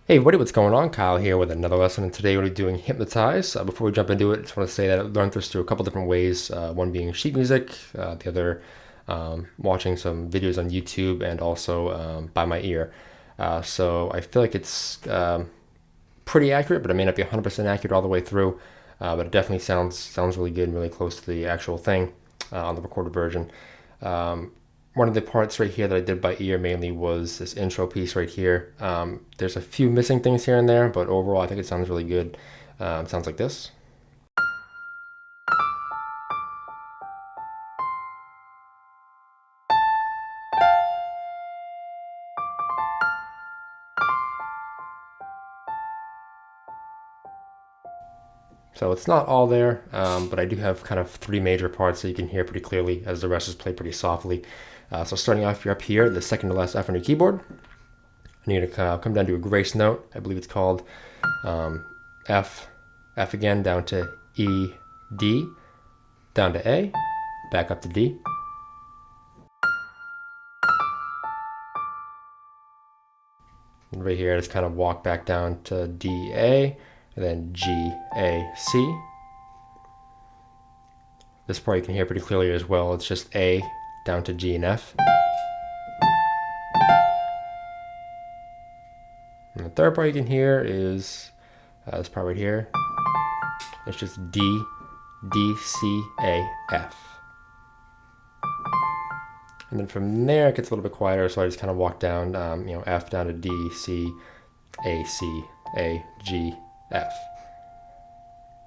Hey everybody, what's going on? Kyle here with another lesson, and today we're going to be doing Hypnotize. Before we jump into it, I just want to say that I learned this through a couple different ways, one being sheet music, the other watching some videos on YouTube, and also by my ear. So I feel like it's pretty accurate, but it may not be 100% accurate all the way through, but it definitely sounds really good and really close to the actual thing on the recorded version. One of the parts right here that I did by ear mainly was this intro piece right here. There's a few missing things here and there, but overall I think it sounds really good. It sounds like this. So it's not all there, but I do have kind of three major parts that you can hear pretty clearly as the rest is played pretty softly. So starting off, you're up here, the second to last F on your keyboard. And you're gonna come down to a grace note. I believe it's called F, F again, down to E, D, down to A, back up to D. And right here, just kind of walk back down to D, A, and then G, A, C. This part you can hear pretty clearly as well. It's just A down to G and F. And the third part you can hear is this part right here. It's just D, D, C, A, F. And then from there it gets a little bit quieter, so I just kind of walk down, F down to D, C, A, G, F.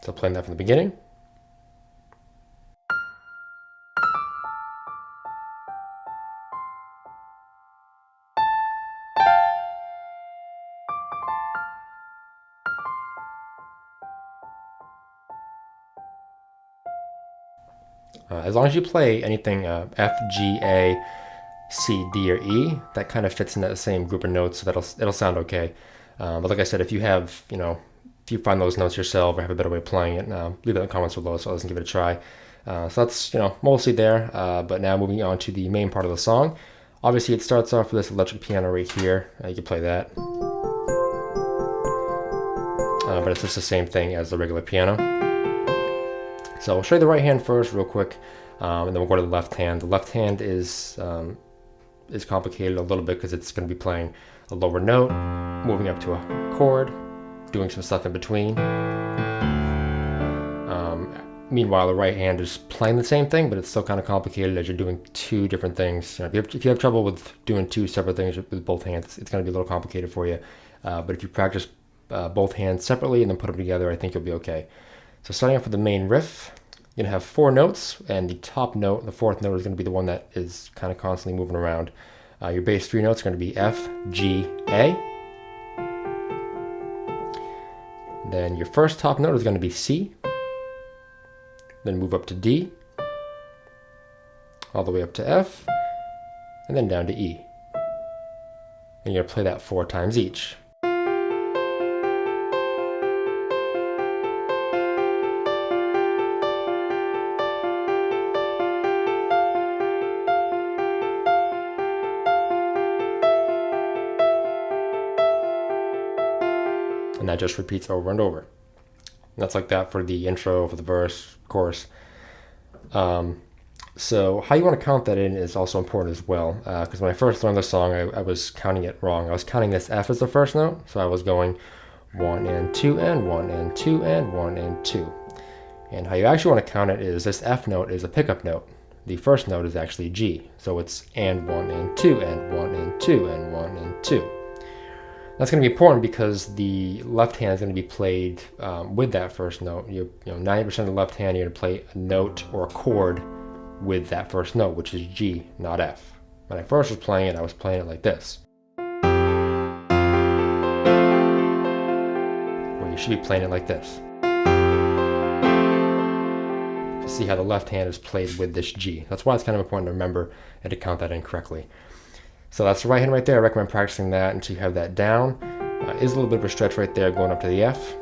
So playing that from the beginning. As long as you play anything F, G, A, C, D, or E, that kind of fits in that same group of notes, so it'll sound okay. But like I said, if you have, if you find those notes yourself or have a better way of playing it, leave it in the comments below so I can give it a try. So that's, mostly there, but now moving on to the main part of the song. Obviously it starts off with this electric piano right here. You can play that. But it's just the same thing as the regular piano. So I'll show you the right hand first real quick, and then we'll go to the left hand. The left hand is complicated a little bit because it's going to be playing a lower note, moving up to a chord, doing some stuff in between. Meanwhile, the right hand is playing the same thing, but it's still kind of complicated as you're doing two different things. If you have trouble with doing two separate things with both hands, it's going to be a little complicated for you. But if you practice both hands separately and then put them together, I think you'll be okay. So starting off with the main riff, you're going to have four notes, and the top note, the fourth note, is going to be the one that is kind of constantly moving around. Your bass three notes are going to be F, G, A. Then your first top note is going to be C. Then move up to D, all the way up to F, and then down to E. And you're going to play that 4 times each. And that just repeats over and over. And that's like that for the intro, for the verse, chorus. So how you want to count that in is also important as well, because when I first learned the song, I was counting it wrong. I was counting this F as the first note, so I was going 1 and 2 and 1 and 2 and 1 and 2. And how you actually want to count it is this F note is a pickup note. The first note is actually G, so it's and 1 and 2 and 1 and 2 and 1 and 2. That's going to be important because the left hand is going to be played with that first note. 90% of the left hand, you're going to play a note or a chord with that first note, which is G, not F. When I first was playing it, I was playing it like this. Well, you should be playing it like this. To see how the left hand is played with this G. That's why it's kind of important to remember and to count that in correctly. So that's the right hand right there. I recommend practicing that until you have that down. Is a little bit of a stretch right there going up to the F,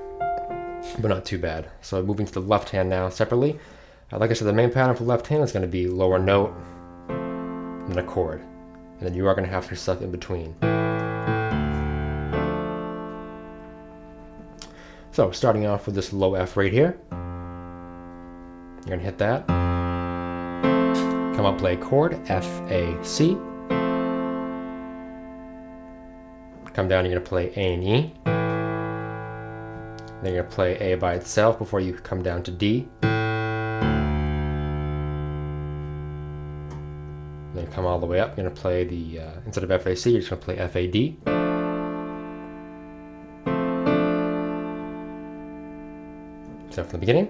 but not too bad. So moving to the left hand now separately. Like I said, the main pattern for the left hand is going to be lower note and a chord. And then you are going to have some stuff in between. So starting off with this low F right here, you're going to hit that, come up, play a chord, F, A, C, come down, you're going to play A and E, then you're going to play A by itself before you come down to D, then you come all the way up, you're going to play the, instead of F, A, C, you're just going to play F, A, D. Start from the beginning.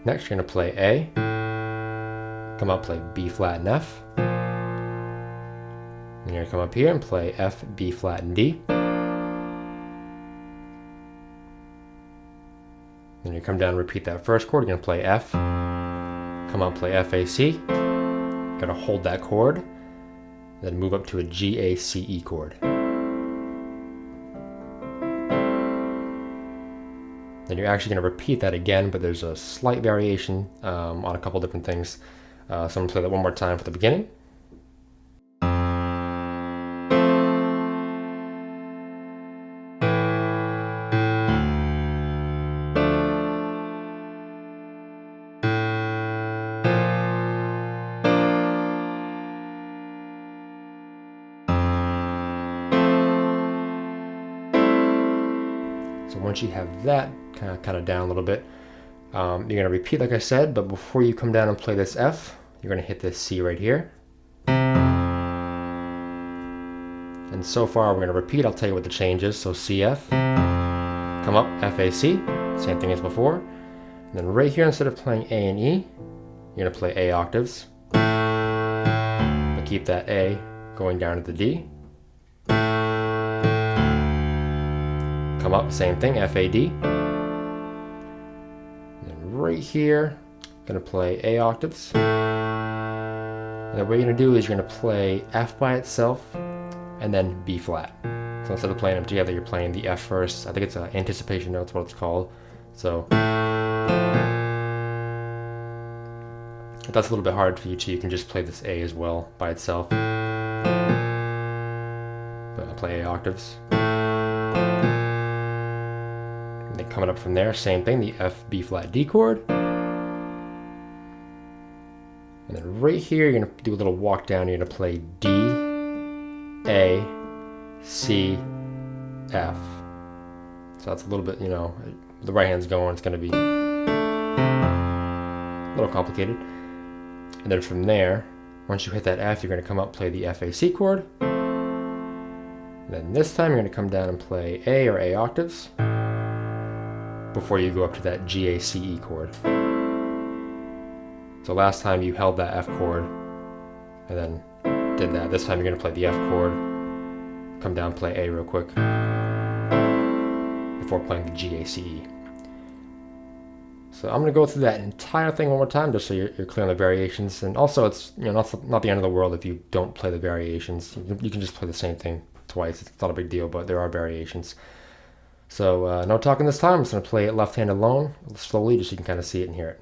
Next, you're going to play A, come up, play B flat and F. And you're going to come up here and play F, B flat and D. Then you come down and repeat that first chord. You're going to play F, come up, play F, A, C. You're going to hold that chord, then move up to a G, A, C, E chord. Then you're actually going to repeat that again, but there's a slight variation on a couple different things. So I'm going to play that one more time for the beginning. So once you have that kind of down a little bit, you're going to repeat like I said, but before you come down and play this F, you're going to hit this C right here. And so far we're going to repeat. I'll tell you what the change is. So C, F, come up, F, A, C, same thing as before. And then right here, instead of playing A and E, you're going to play A octaves. But keep that A going down to the D. Come up, same thing, F, A, D. And then right here, gonna play A octaves. And then what you're gonna do is you're gonna play F by itself and then B flat. So instead of playing them together, you're playing the F first. I think it's an anticipation note, that's what it's called. So if that's a little bit hard for you too, you can just play this A as well by itself. But I'll play A octaves. Then coming up from there, same thing, the F, B flat, D chord. And then right here, you're gonna do a little walk down. You're gonna play D, A, C, F. So that's a little bit, the right hand's going, it's gonna be a little complicated. And then from there, once you hit that F, you're gonna come up, play the F, A, C chord. And then this time, you're gonna come down and play A or A octaves before you go up to that G, A, C, E chord. So last time you held that F chord and then did that. This time you're going to play the F chord, come down, play A real quick before playing the G, A, C, E. So I'm going to go through that entire thing one more time just so you're clear on the variations. And also it's not the end of the world if you don't play the variations. You can just play the same thing twice. It's not a big deal, but there are variations. So no talking this time. I'm just going to play it left hand alone, slowly, just so you can kind of see it and hear it.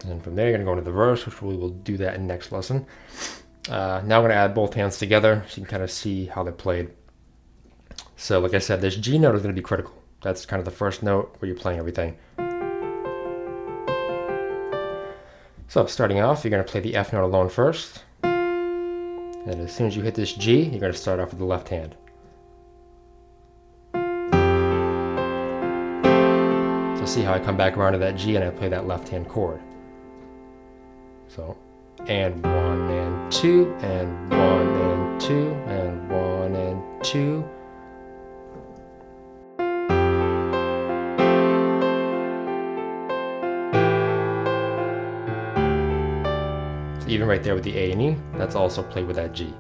And from there, you're going to go into the verse, which we will do that in next lesson. Now I'm going to add both hands together so you can kind of see how they're played. So like I said, this G note is going to be critical. That's kind of the first note where you're playing everything. So starting off, you're going to play the F note alone first. And as soon as you hit this G, you're going to start off with the left hand. see how I come back around to that G and I play that left hand chord. So, and 1 and 2 and 1 and 2 and 1 and 2. So even right there with the A and E, that's also played with that G.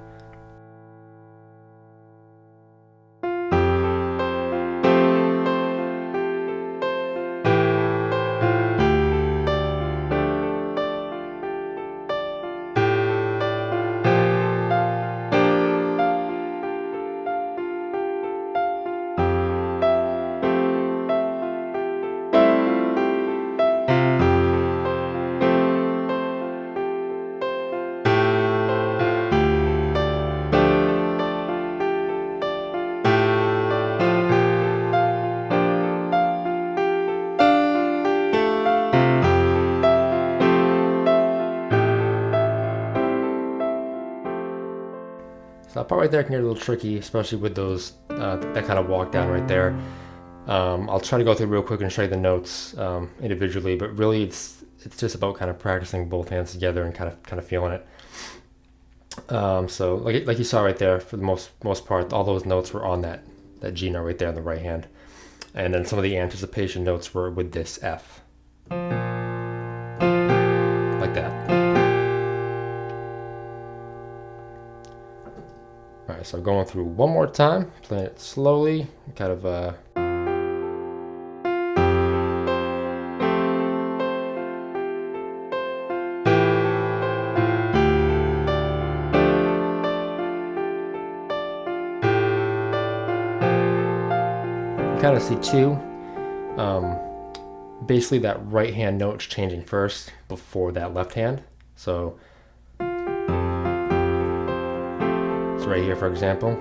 So that part right there can get a little tricky, especially with those that kind of walk down right there. I'll try to go through real quick and show you the notes individually, but really it's just about kind of practicing both hands together and kind of feeling it. So like you saw right there, for the most part, all those notes were on that G note right there on the right hand, and then some of the anticipation notes were with this F, like that. Alright, so going through one more time, playing it slowly, kind of you kind of see too, basically that right hand note's changing first before that left hand. So right here, for example.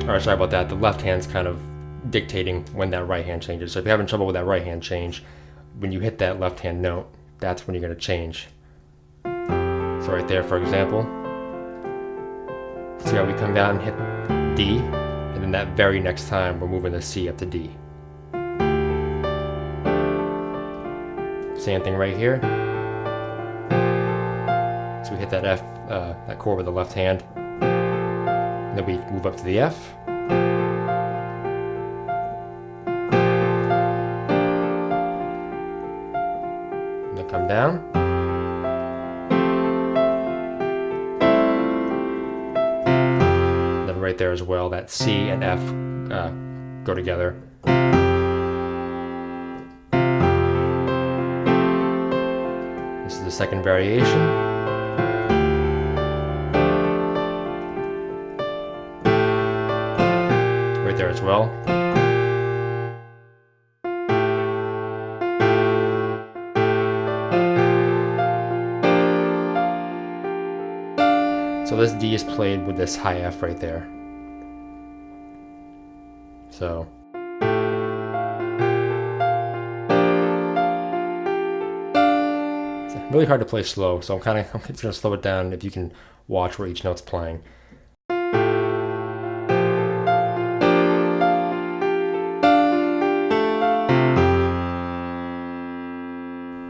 Or sorry about that, the left hand's kind of dictating when that right hand changes. So if you're having trouble with that right hand change, when you hit that left hand note, that's when you're going to change. So right there, for example, see how we come down and hit D, and then that very next time we're moving the C up to D. Same thing right here. So we hit that F, that chord with the left hand, and then we move up to the F, and then come down, and then right there as well, that C and F go together. This is the second variation. There as well. So this D is played with this high F right there. So it's really hard to play slow, so I'm just gonna slow it down if you can watch where each note's playing.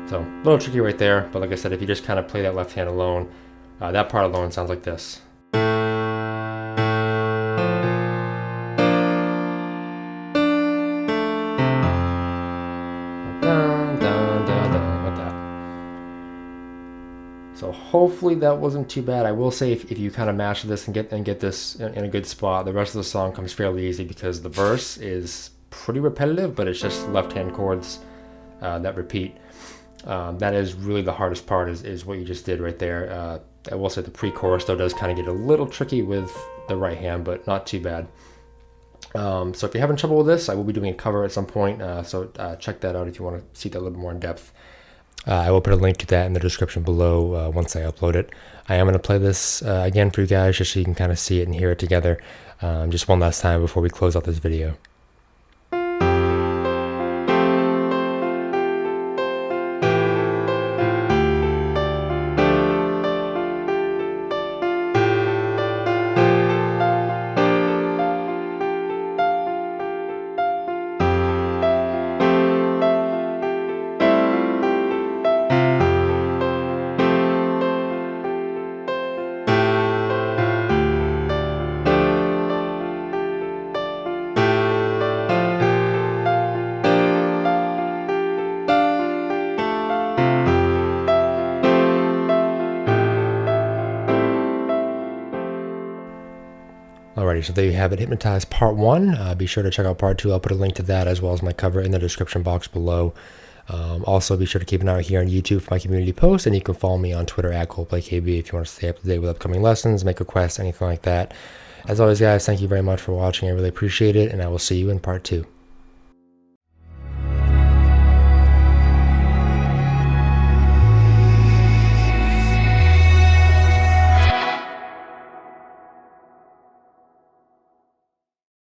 So a little tricky right there, but like I said, if you just kind of play that left hand alone, that part alone sounds like this. Dun, dun, dun, dun, like that. So hopefully that wasn't too bad. I will say if you kind of master this and get this in a good spot, the rest of the song comes fairly easy because the verse is pretty repetitive, but it's just left hand chords that repeat. That is really the hardest part is what you just did right there. I will say the pre-chorus though does kind of get a little tricky with the right hand, but not too bad. So if you're having trouble with this, I will be doing a cover at some point, so check that out if you want to see that a little more in depth. I will put a link to that in the description below once I upload it. I am going to play this again for you guys just so you can kind of see it and hear it together just one last time before we close out this video. Alrighty, so there you have it, Hypnotized Part 1. Be sure to check out Part 2. I'll put a link to that as well as my cover in the description box below. Also, be sure to keep an eye out here on YouTube for my community posts, and you can follow me on Twitter at ColdplayKB if you want to stay up to date with upcoming lessons, make requests, anything like that. As always, guys, thank you very much for watching. I really appreciate it, and I will see you in Part 2.